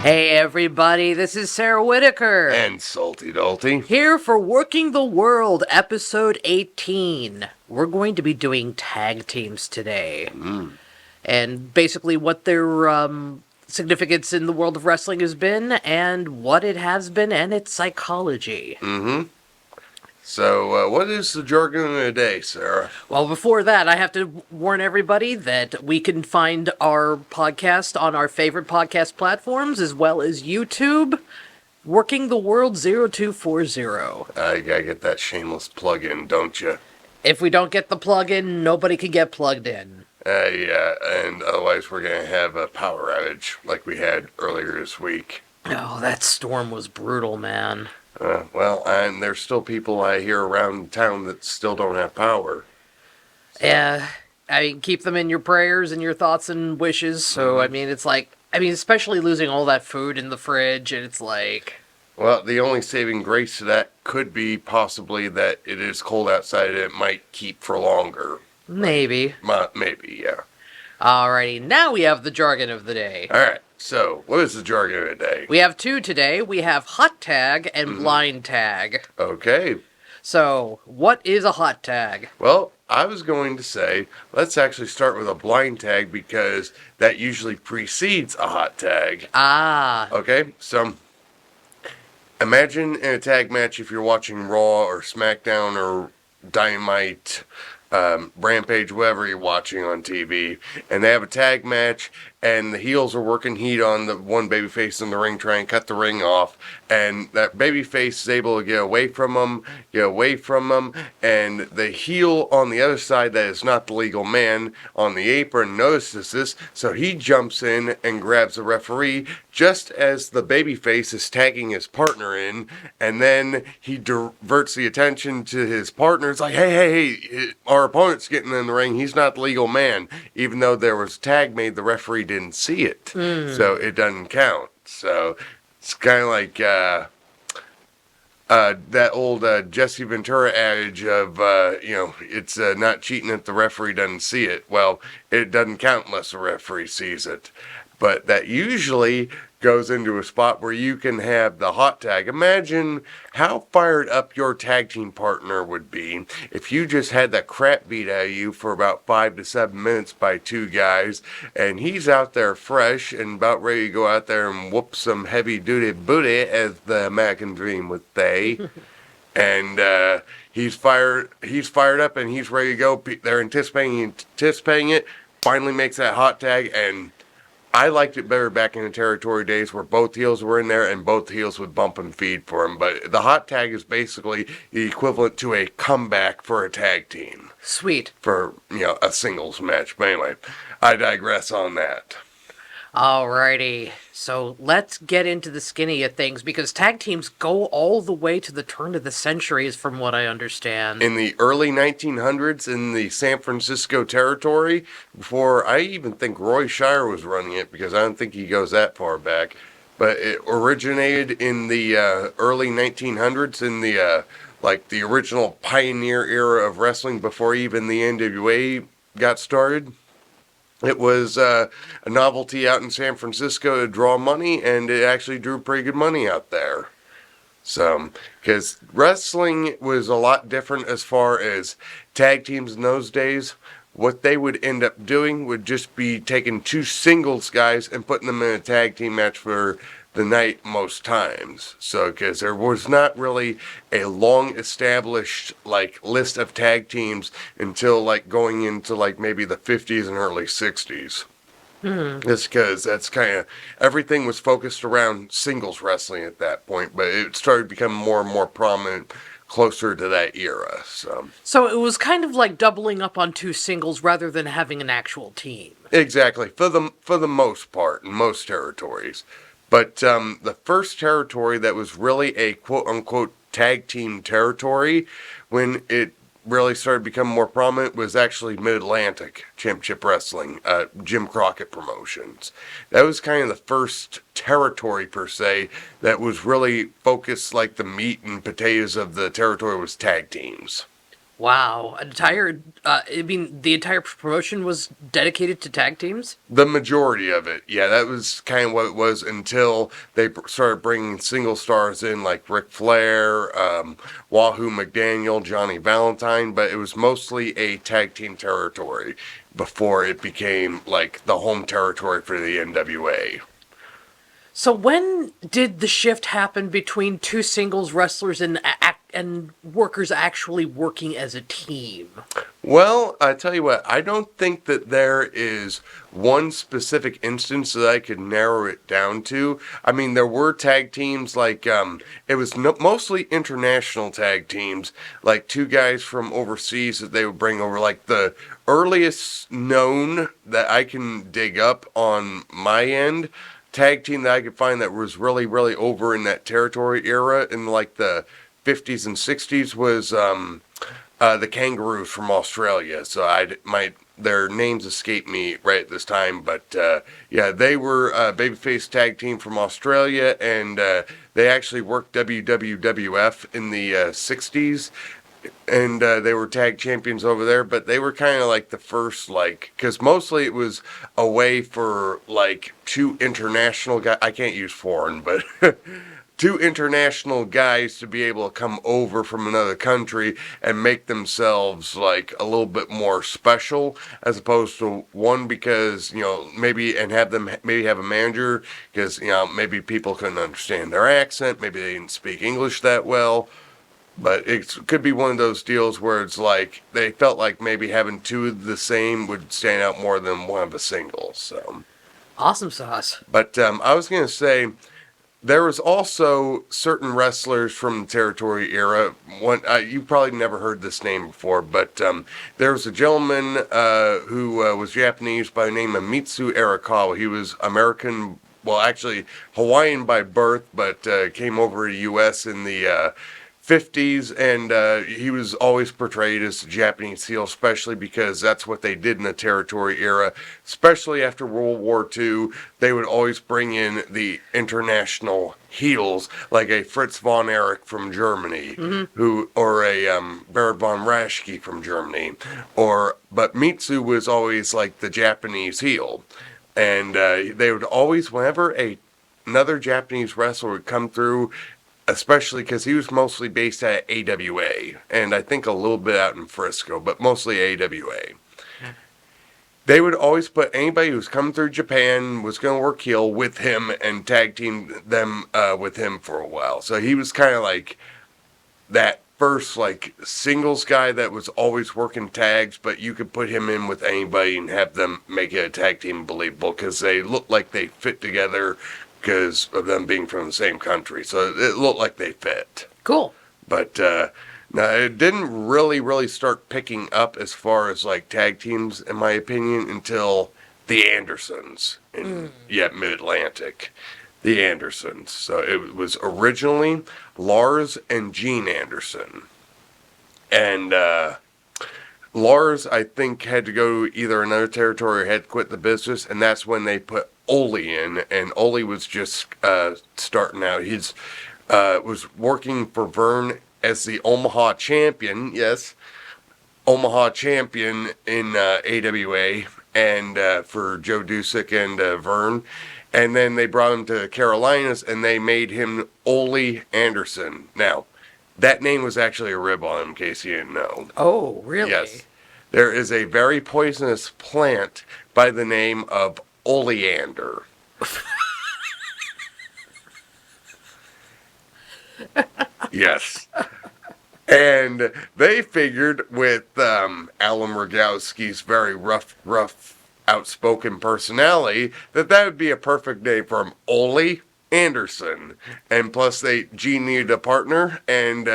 Hey everybody, this is Sarah Whitaker. And Salty Dalty. Here for Working the World, episode 18. We're going to be doing tag teams today. And basically what their significance in the world of wrestling has been, and what it has been, and its psychology. So, what is the jargon of the day, Sarah? Well, before that, I have to warn everybody that we can find our podcast on our favorite podcast platforms, as well as YouTube, Working the World 0240. You gotta get that shameless plug-in, don't you? If we don't get the plug-in, nobody can get plugged in. Yeah, and otherwise we're gonna have a power outage like we had earlier this week. Oh, that storm was brutal, man. Well, and there's still people I hear around town that still don't have power. Yeah, I mean, keep them in your prayers and your thoughts and wishes. So, I mean, it's like, especially losing all that food in the fridge, and it's like... Well, the only saving grace to that could be possibly that it is cold outside and it might keep for longer. Maybe. Maybe, yeah. Alrighty, now we have the jargon of the day. Alright, so, what is the jargon of the day? We have two today. We have hot tag and blind tag. Okay. So, what is a hot tag? Well, I was going to say, let's actually start with a blind tag because that usually precedes a hot tag. Ah. Okay, so imagine in a tag match if you're watching Raw or SmackDown or Dynamite, Rampage, whatever you're watching on TV, and they have a tag match, and the heels are working heat on the one babyface in the ring, trying to cut the ring off, and that babyface is able to get away from them, and the heel on the other side that is not the legal man on the apron notices this, so he jumps in and grabs the referee just as the babyface is tagging his partner in, and then he diverts the attention to his partner. It's like, hey, our opponent's getting in the ring, he's not the legal man, even though there was tag made, the referee didn't see it, so it doesn't count. So it's kind of like that old Jesse Ventura adage of, it's not cheating if the referee doesn't see it. Well, it doesn't count unless the referee sees it. But that usually goes into a spot where you can have the hot tag. Imagine how fired up your tag team partner would be if you just had the crap beat out of you for about 5 to 7 minutes by two guys, and he's out there fresh and about ready to go out there and whoop some heavy-duty booty, as the American Dream would say. And he's fired up and he's ready to go. They're anticipating it. Finally makes that hot tag, and I liked it better back in the territory days where both heels were in there and both heels would bump and feed for him. But the hot tag is basically the equivalent to a comeback for a tag team. Sweet. For, a singles match. But anyway, I digress on that. Alrighty, so let's get into the skinny of things, because tag teams go all the way to the turn of the centuries, from what I understand. In the early 1900s in the San Francisco territory, before I even think Roy Shire was running it, because I don't think he goes that far back, but it originated in the early 1900s in the the original pioneer era of wrestling before even the NWA got started. It was a novelty out in San Francisco to draw money, and it actually drew pretty good money out there. So, because wrestling was a lot different as far as tag teams in those days. What they would end up doing would just be taking two singles guys and putting them in a tag team match for the night most times. So, because there was not really a long established list of tag teams until going into maybe the 50s and early 60s. Just because that's kind of everything was focused around singles wrestling at that point, but it started becoming more and more prominent closer to that era. So it was kind of like doubling up on two singles rather than having an actual team. Exactly, for the most part in most territories. But the first territory that was really a quote-unquote tag team territory, when it really started becoming more prominent, was actually Mid-Atlantic Championship Wrestling, Jim Crockett Promotions. That was kind of the first territory, per se, that was really focused, the meat and potatoes of the territory was tag teams. Wow, the entire promotion was dedicated to tag teams? The majority of it, yeah, that was kind of what it was until they started bringing single stars in like Ric Flair, Wahoo McDaniel, Johnny Valentine, but it was mostly a tag team territory before it became like the home territory for the NWA. So when did the shift happen between two singles wrestlers and workers actually working as a team? Well, I tell you what, I don't think that there is one specific instance that I could narrow it down to. I mean, there were tag teams like, it was mostly international tag teams, like two guys from overseas that they would bring over. Like the earliest known that I can dig up on my end, tag team that I could find that was really, really over in that territory era in like the 50s and 60s was, the Kangaroos from Australia. So their names escape me right at this time, but yeah, they were a babyface tag team from Australia, and they actually worked WWF in the 60s, and they were tag champions over there. But they were kind of like the first, like, because mostly it was a way for like two international guys. I can't use foreign, but two international guys to be able to come over from another country and make themselves like a little bit more special, as opposed to one, because maybe, and have them maybe have a manager, because maybe people couldn't understand their accent, maybe they didn't speak English that well. But it could be one of those deals where it's like they felt like maybe having two of the same would stand out more than one of a single. So, Awesome sauce. but I was gonna say, there was also certain wrestlers from the territory era. One, you probably never heard this name before, but there was a gentleman who was Japanese by the name of Mitsu Arakawa. He was American, well, actually Hawaiian by birth, but came over to the U.S. in the 50s, and he was always portrayed as a Japanese heel, especially because that's what they did in the territory era. Especially after World War II, they would always bring in the international heels, like a Fritz von Erich from Germany, or a Baron von Raschke from Germany, but Mitsu was always like the Japanese heel, and they would always, whenever another Japanese wrestler would come through, especially because he was mostly based at AWA, and I think a little bit out in Frisco, but mostly AWA. They would always put anybody who's come through Japan, was going to work heel, with him and tag team them with him for a while. So he was kind of like that first like singles guy that was always working tags, but you could put him in with anybody and have them make it a tag team believable, because they looked like they fit together because of them being from the same country. So it looked like they fit. Cool. But now it didn't really start picking up as far as like tag teams, in my opinion, until the Andersons in Mid-Atlantic. The Andersons. So it was originally Lars and Gene Anderson. And Lars, I think, had to go to either another territory or had to quit the business, and that's when they put Ole in, and Ole was just starting out. He's was working for Vern as the Omaha champion, yes, Omaha champion in AWA, and for Joe Dusick and Vern. And then they brought him to Carolinas, and they made him Ole Anderson. Now, that name was actually a rib on him, in case you didn't know. Oh, really? Yes. There is a very poisonous plant by the name of oleander. Yes. And they figured with Alan Rogowski's very rough, outspoken personality, that would be a perfect name for him, Ole Anderson. And plus, Gene needed a partner, and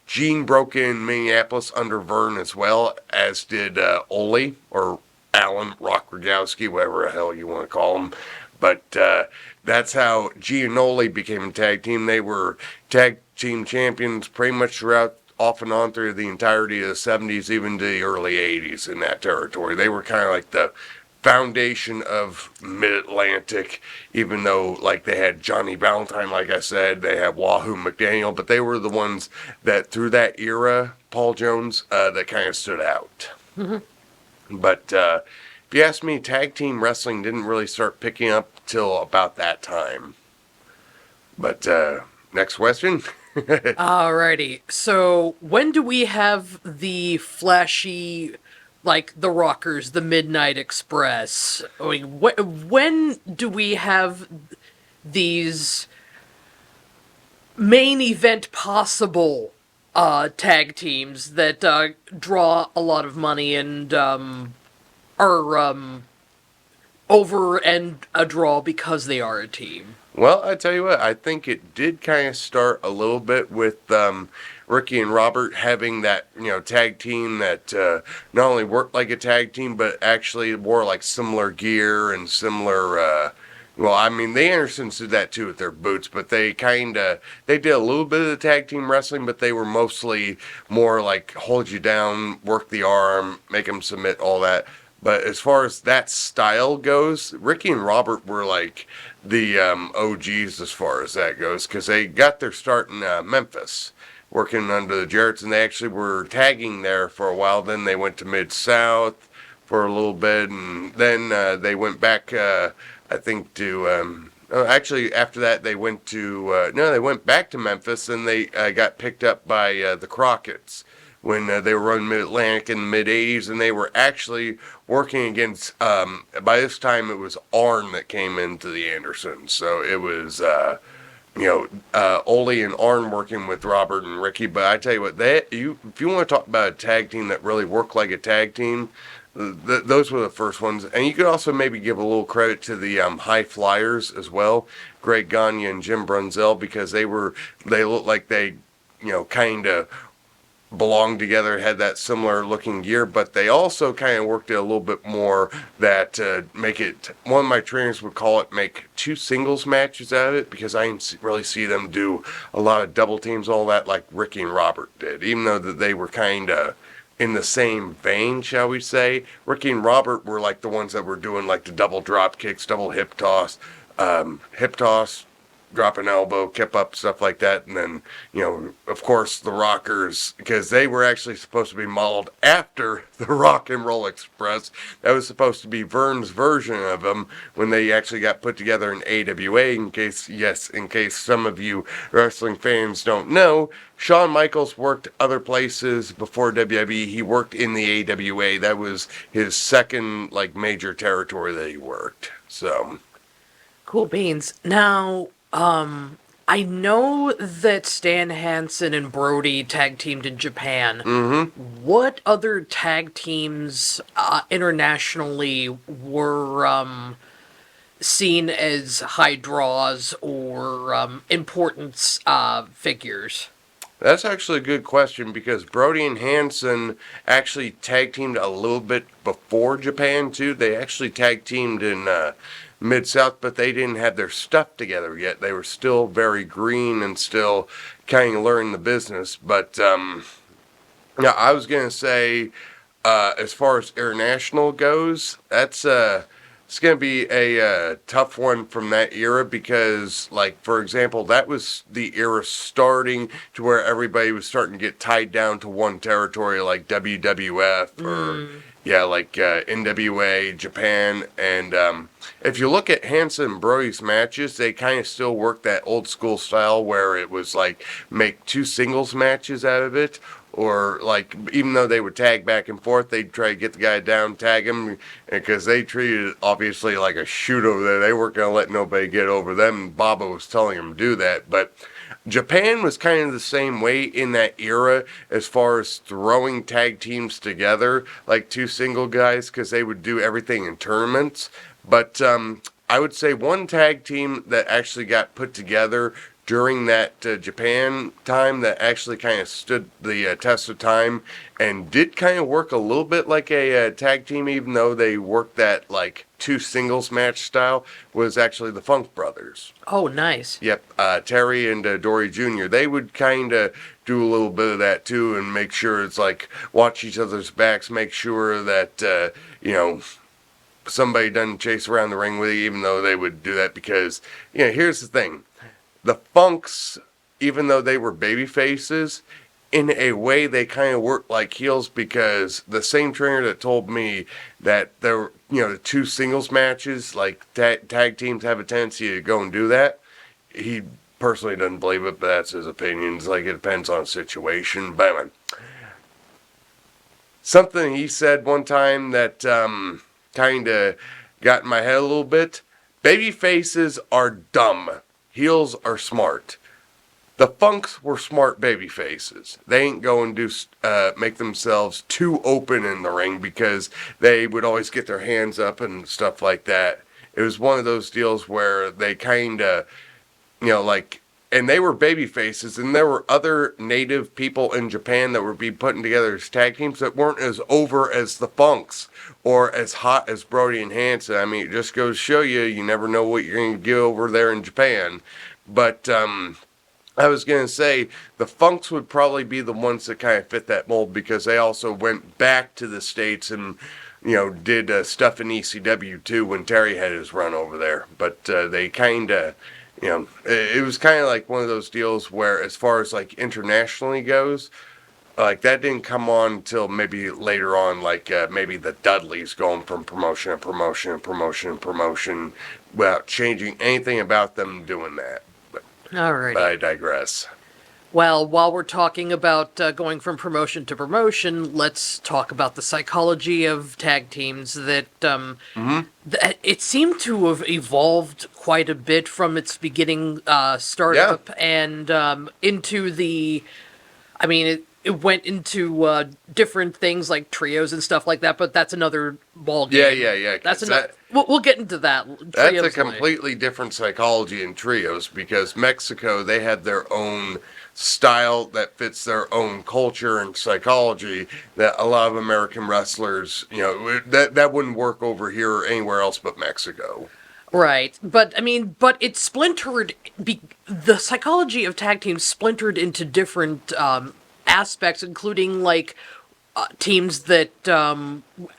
Gene broke in Minneapolis under Vern as well, as did Ole, or Alan Rock Rogowski, whatever the hell you want to call him. But that's how Gene and Ole became a tag team. They were tag team champions pretty much throughout, off and on through the entirety of the 70s, even to the early 80s in that territory. They were kind of like the foundation of Mid-Atlantic, even though like they had Johnny Valentine, like I said, they had Wahoo McDaniel, but they were the ones that through that era, Paul Jones that kind of stood out. But if you ask me, tag team wrestling didn't really start picking up till about that time. But next question. Alrighty. So when do we have the flashy, like the Rockers, the Midnight Express? I mean, when do we have these main event possible tag teams that draw a lot of money and are over and a draw because they are a team? Well, I tell you what, I think it did kind of start a little bit with Ricky and Robert having that, tag team that not only worked like a tag team, but actually wore like similar gear and similar. Well, I mean, the Andersons did that too with their boots, but they did a little bit of the tag team wrestling, but they were mostly more like hold you down, work the arm, make them submit, all that. But as far as that style goes, Ricky and Robert were like the OGs as far as that goes, because they got their start in Memphis, working under the Jarretts, and they actually were tagging there for a while. Then they went to Mid-South for a little bit, and then they went back, I think, to... actually, after that, they went to... they went back to Memphis, and they got picked up by the Crockett's when they were running Mid-Atlantic in the mid-'80s, and they were actually working against, by this time it was Arn that came into the Andersons. So it was, Ole and Arn working with Robert and Ricky. But I tell you what, if you want to talk about a tag team that really worked like a tag team, those were the first ones. And you could also maybe give a little credit to the High Flyers as well, Greg Gagne and Jim Brunzell, because they looked like they, kind of belonged together, had that similar looking gear, but they also kind of worked it a little bit more that make it, one of my trainers would call it, make two singles matches out of it, because I didn't really see them do a lot of double teams, all that, like Ricky and Robert did, even though that they were kind of in the same vein, shall we say. Ricky and Robert were like the ones that were doing like the double drop kicks, double hip toss, drop an elbow, kip up, stuff like that. And then, of course, the Rockers, because they were actually supposed to be modeled after the Rock and Roll Express. That was supposed to be Vern's version of them when they actually got put together in AWA. In case some of you wrestling fans don't know, Shawn Michaels worked other places before WWE. He worked in the AWA. That was his second, major territory that he worked. So... Cool beans. Now, I know that Stan Hansen and Brody tag teamed in Japan. Mm-hmm. What other tag teams internationally were seen as high draws or important figures? That's actually a good question, because Brody and Hansen actually tag teamed a little bit before Japan too. They actually tag teamed in Mid-South, but they didn't have their stuff together yet. They were still very green and still kind of learning the business. But yeah, I was going to say, as far as international goes, it's going to be a tough one from that era, because, for example, that was the era starting to where everybody was starting to get tied down to one territory, like WWF or NWA, Japan. And if you look at Hansen and Brody's matches, they kind of still work that old school style where it was make two singles matches out of it. Or, even though they would tag back and forth, they'd try to get the guy down, tag him, because they treated it, obviously, like a shoot over there. They weren't going to let nobody get over them. Baba was telling them to do that. But Japan was kind of the same way in that era as far as throwing tag teams together, like two single guys, because they would do everything in tournaments. But I would say one tag team that actually got put together during that Japan time that actually kind of stood the test of time and did kind of work a little bit like a tag team, even though they worked that two singles match style, was actually the Funk Brothers. Oh, nice. Yep, Terry and Dory Jr., they would kind of do a little bit of that too, and make sure it's watch each other's backs, make sure that, somebody doesn't chase around the ring with you, even though they would do that because, here's the thing. The Funks, even though they were baby faces, in a way, they kind of work like heels because the same trainer that told me that there were, the two singles matches, like tag teams have a tendency to go and do that. He personally doesn't believe it, but that's his opinion. It's like it depends on the situation. But anyway, something he said one time that kind of got in my head a little bit. Baby faces are dumb. Heels are smart. The Funks were smart baby faces. They ain't going to make themselves too open in the ring because they would always get their hands up and stuff like that. It was one of those deals where they kind of, like, and they were baby faces, and there were other native people in Japan that would be putting together as tag teams that weren't as over as the Funks or as hot as Brody and Hanson. I mean, it just goes to show you never know what you're going to get over there in Japan. But, I was going to say, the Funks would probably be the ones that kind of fit that mold because they also went back to the States and, did stuff in ECW too when Terry had his run over there. But they kind of, it was kind of like one of those deals where as far as like internationally goes, like that didn't come on until maybe later on, like maybe the Dudleys going from promotion to promotion to promotion to promotion without changing anything about them doing that. Alrighty. But I digress. Well, while we're talking about going from promotion to promotion, let's talk about the psychology of tag teams that it seemed to have evolved quite a bit from its beginning startup and into the... I mean, it went into different things like trios and stuff like that, but that's another ball game. Yeah. That's another. We'll get into that. That's a completely different psychology in trios because Mexico, they had their own style that fits their own culture and psychology that a lot of American wrestlers, that wouldn't work over here or anywhere else but Mexico. Right, but I mean, but it splintered. The psychology of tag teams splintered into different aspects, including like teams that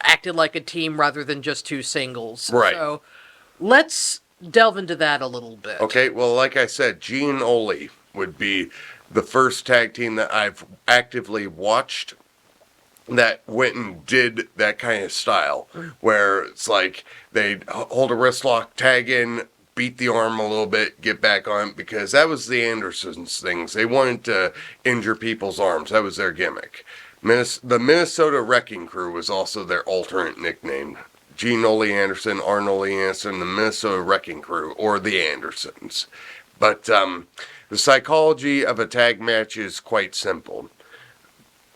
acted like a team rather than just two singles. Right. So let's delve into that a little bit. Okay, well, like I said, G and Ole would be the first tag team that I've actively watched that went and did that kind of style, where it's like they'd hold a wrist lock, tag in, beat the arm a little bit, get back on it, because that was the Andersons things. They wanted to injure people's arms. That was their gimmick. The Minnesota Wrecking Crew was also their alternate nickname. Gene Ole Anderson, Arn Ole Anderson, the Minnesota Wrecking Crew, or the Andersons. But the psychology of a tag match is quite simple.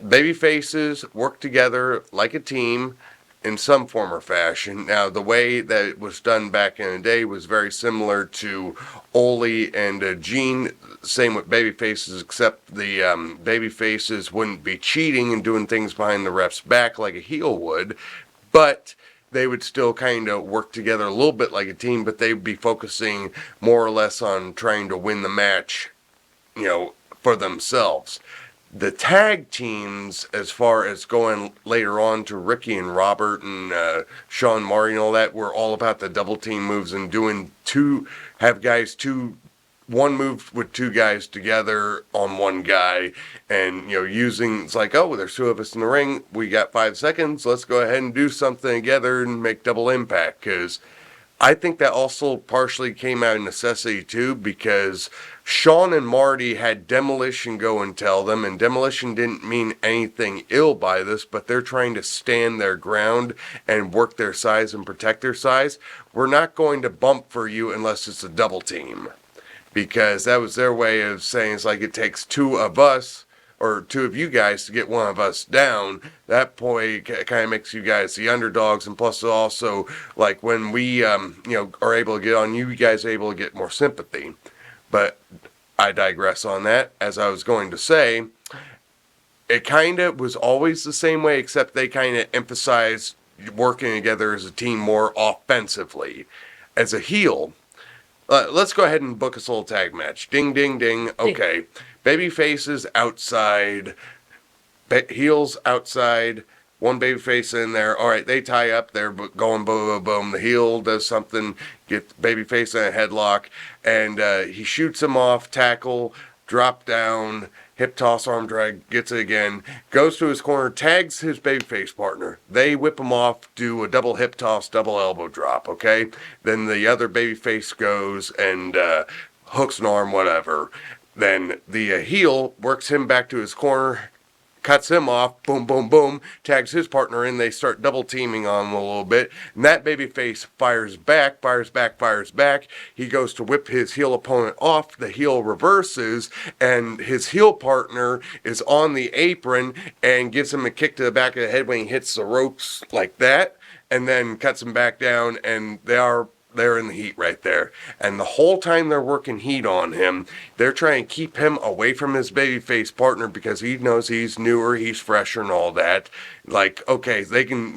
Baby faces work together like a team in some form or fashion. Now, the way that it was done back in the day was very similar to Ole and Gene. Same with baby faces, except the baby faces wouldn't be cheating and doing things behind the ref's back like a heel would, but they would still kind of work together a little bit like a team, but they'd be focusing more or less on trying to win the match, for themselves. The tag teams, as far as going later on to Ricky and Robert and Sean Marty and all that, were all about the double team moves and doing one move with two guys together on one guy, and using, it's like, oh, there's two of us in the ring, we got 5 seconds, let's go ahead and do something together and make double impact. Because I think that also partially came out of necessity too, because Sean and Marty had Demolition go and tell them, and Demolition didn't mean anything ill by this, but they're trying to stand their ground and work their size and protect their size. We're not going to bump for you unless it's a double team, because that was their way of saying, it's like, it takes two of us or two of you guys to get one of us down. That point kind of makes you guys the underdogs, and plus also, like, when we are able to get on you, you guys are able to get more sympathy. But I digress on that. As I was going to say, it kind of was always the same way, except they kind of emphasized working together as a team more offensively. As a heel, let's go ahead and book us a little tag match. Ding, ding, ding. Okay. Baby faces outside, heels outside, one baby face in there. All right, they tie up. They're going boom, boom, boom. The heel does something, get baby face in a headlock, and he shoots him off, tackle, drop down, hip toss, arm drag, gets it again, goes to his corner, tags his babyface partner. They whip him off, do a double hip toss, double elbow drop, okay? Then the other babyface goes and hooks an arm, whatever. Then the heel works him back to his corner, cuts him off, boom, boom, boom, tags his partner in, they start double teaming on him a little bit, and that babyface fires back, he goes to whip his heel opponent off, the heel reverses, and his heel partner is on the apron and gives him a kick to the back of the head when he hits the ropes like that, and then cuts him back down, and they're in the heat right there. And the whole time they're working heat on him, they're trying to keep him away from his babyface partner because he knows he's newer, he's fresher and all that. Like, okay, they can,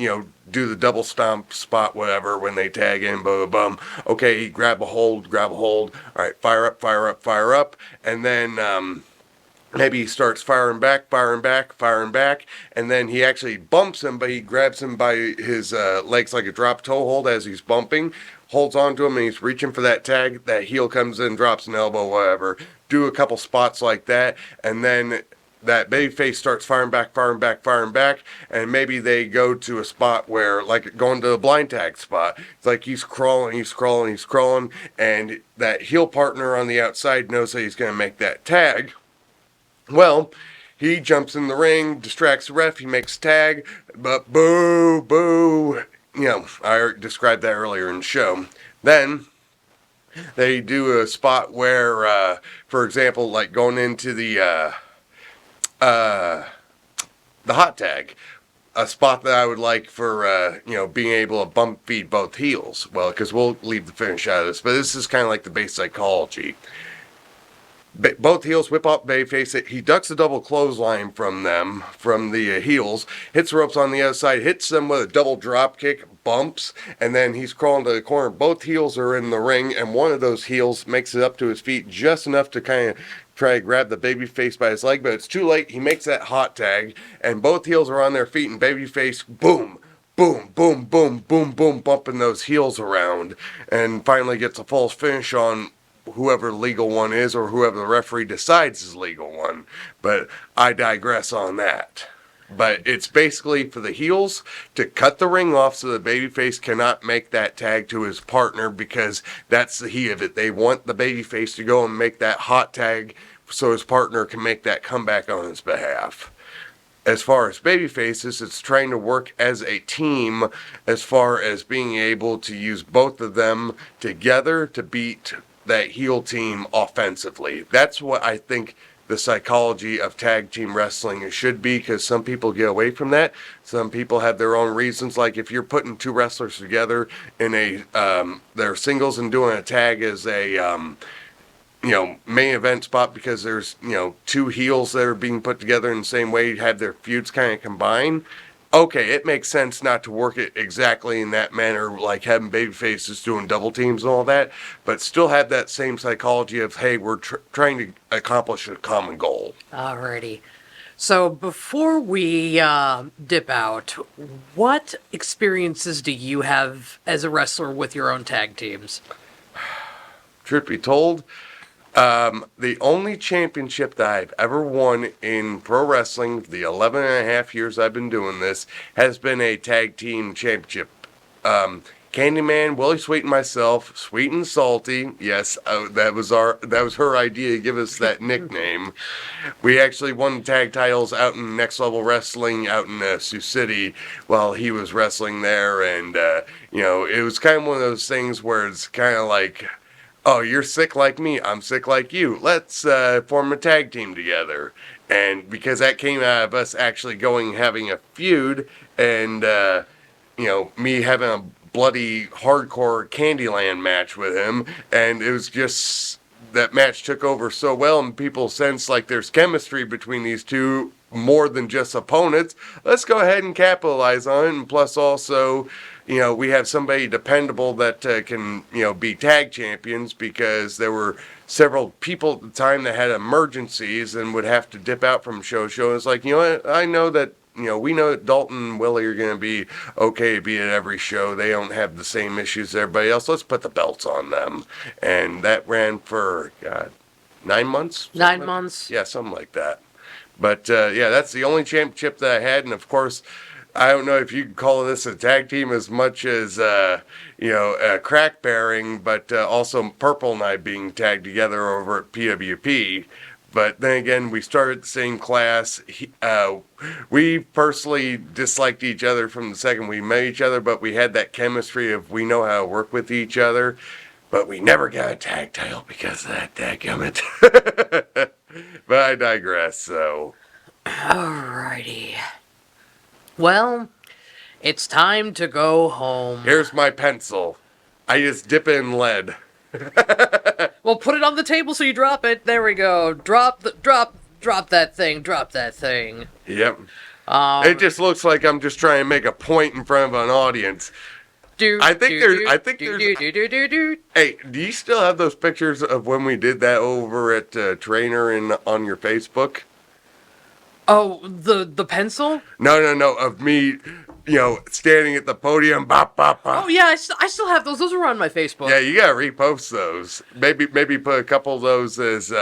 do the double stomp spot, whatever, when they tag in, blah, blah, blah. Okay, grab a hold. All right, fire up. And then, maybe he starts firing back, and then he actually bumps him, but he grabs him by his legs like a drop toe hold as he's bumping, holds on to him, and he's reaching for that tag. That heel comes in, drops an elbow, whatever. Do a couple spots like that, and then that babyface starts firing back, and maybe they go to a spot where, like going to the blind tag spot, it's like he's crawling, and that heel partner on the outside knows that he's going to make that tag. Well, he jumps in the ring, distracts the ref, he makes tag, but boo. I described that earlier in the show. Then they do a spot where, for example, like going into the hot tag, a spot that I would like for, being able to bump feed both heels. Well, because we'll leave the finish out of this, but this is kind of like the base psychology. Both heels whip up babyface. He ducks a double clothesline from the heels, hits the ropes on the other side, hits them with a double drop kick, bumps, and then he's crawling to the corner. Both heels are in the ring, and one of those heels makes it up to his feet just enough to kind of try to grab the babyface by his leg, but it's too late. He makes that hot tag, and both heels are on their feet, and babyface, boom, bumping those heels around, and finally gets a false finish on whoever the legal one is, or whoever the referee decides is the legal one. But I digress on that. But it's basically for the heels to cut the ring off so the babyface cannot make that tag to his partner, because that's the heat of it. They want the babyface to go and make that hot tag so his partner can make that comeback on his behalf. As far as babyfaces, it's trying to work as a team as far as being able to use both of them together to beat that heel team offensively. That's what I think the psychology of tag team wrestling should be, because some people get away from that. Some people have their own reasons. Like if you're putting two wrestlers together in their singles and doing a tag as a main event spot, because there's two heels that are being put together in the same way, have their feuds kind of combined. Okay, it makes sense not to work it exactly in that manner, like having babyfaces doing double teams and all that, but still have that same psychology of, hey, we're trying to accomplish a common goal. Alrighty. So before we dip out, what experiences do you have as a wrestler with your own tag teams? Truth be told, the only championship that I've ever won in pro wrestling, the 11 and a half years I've been doing this, has been a tag team championship. Candyman, Willie Sweet, and myself, Sweet and Salty. Yes, that was her idea to give us that nickname. We actually won tag titles out in Next Level Wrestling out in Sioux City while he was wrestling there, and it was kind of one of those things where it's kind of like, oh, you're sick like me, I'm sick like you. Let's form a tag team together. And because that came out of us actually having a feud, and me having a bloody hardcore Candyland match with him, and it was just, that match took over so well, and people sense like there's chemistry between these two more than just opponents. Let's go ahead and capitalize on it, and plus also, we have somebody dependable that can, be tag champions, because there were several people at the time that had emergencies and would have to dip out from show. It's like, I know that, we know that Dalton and Willie are going to be okay to be at every show. They don't have the same issues as everybody else. Let's put the belts on them. And that ran for, 9 months. 9 months. Yeah, something like that. But yeah, that's the only championship that I had, and of course, I don't know if you can call this a tag team as much as crack bearing, but also Purple and I being tagged together over at PWP. But then again, we started the same class. We personally disliked each other from the second we met each other, but we had that chemistry of we know how to work with each other. But we never got a tag title because of that dadgummit. But I digress, so. Alrighty. Well, it's time to go home. Here's my pencil. I just dip it in lead. Well, put it on the table so you drop it. There we go. Drop that thing. Drop that thing. Yep. It just looks like I'm just trying to make a point in front of an audience. I think there's. Hey, do you still have those pictures of when we did that over at Trainer and on your Facebook? Oh, the pencil? No, of me, standing at the podium, bop, bop, bop. Oh yeah, I still have those. Those are on my Facebook. Yeah, you gotta repost those. Maybe put a couple of those as,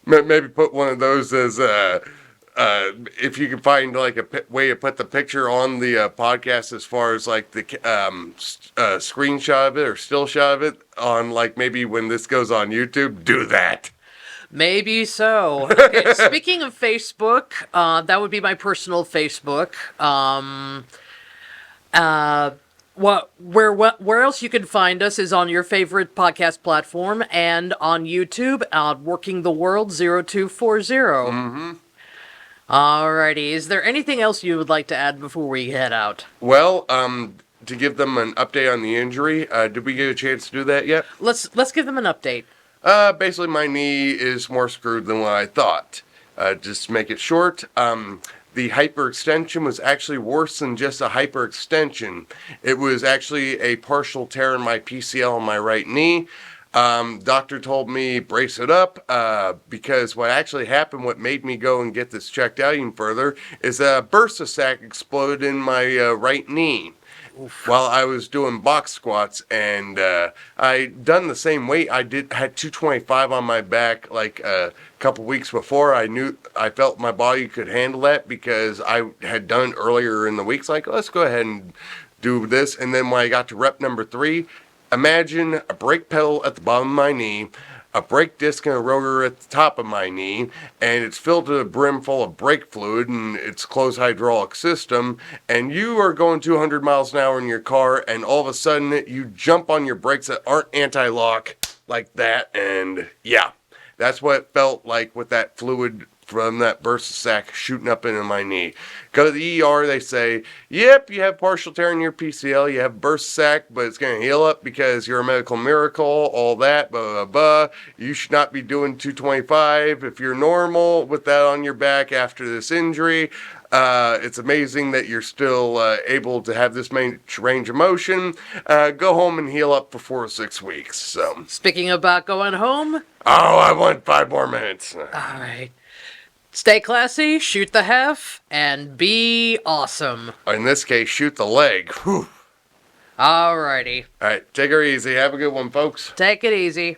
maybe put one of those as, if you can find like a way to put the picture on the podcast as far as like the screenshot of it or still shot of it on like maybe when this goes on YouTube, do that. Maybe so. Okay, speaking of Facebook, that would be my personal Facebook. Where else you can find us is on your favorite podcast platform and on YouTube, Working the World 0240. Mm-hmm. Alrighty, is there anything else you would like to add before we head out? Well, to give them an update on the injury, did we get a chance to do that yet? Let's give them an update. Basically, my knee is more screwed than what I thought. Just to make it short, the hyperextension was actually worse than just a hyperextension. It was actually a partial tear in my PCL on my right knee. Doctor told me brace it up because what actually happened, what made me go and get this checked out even further, is a bursa sac exploded in my right knee. While I was doing box squats, and I done the same weight. Had 225 on my back like a couple weeks before. I felt my body could handle that because I had done earlier in the weeks. Like, let's go ahead and do this. And then when I got to rep number 3, imagine a brake pedal at the bottom of my knee, a brake disc and a rotor at the top of my knee, and it's filled to the brim full of brake fluid, and it's closed hydraulic system, and you are going 200 miles an hour in your car, and all of a sudden you jump on your brakes that aren't anti-lock like that, and yeah, that's what it felt like with that fluid from that bursa sac shooting up into my knee. Go to the ER, they say, yep, you have partial tear in your PCL, you have bursa sac, but it's going to heal up because you're a medical miracle, all that, blah, blah, blah. You should not be doing 225 if you're normal with that on your back after this injury. It's amazing that you're still able to have this range of motion. Go home and heal up for 4 or 6 weeks. So. Speaking about going home. Oh, I want 5 more minutes. All right. Stay classy, shoot the hef, and be awesome. In this case, shoot the leg. Whew. Alrighty. All right, take her easy. Have a good one, folks. Take it easy.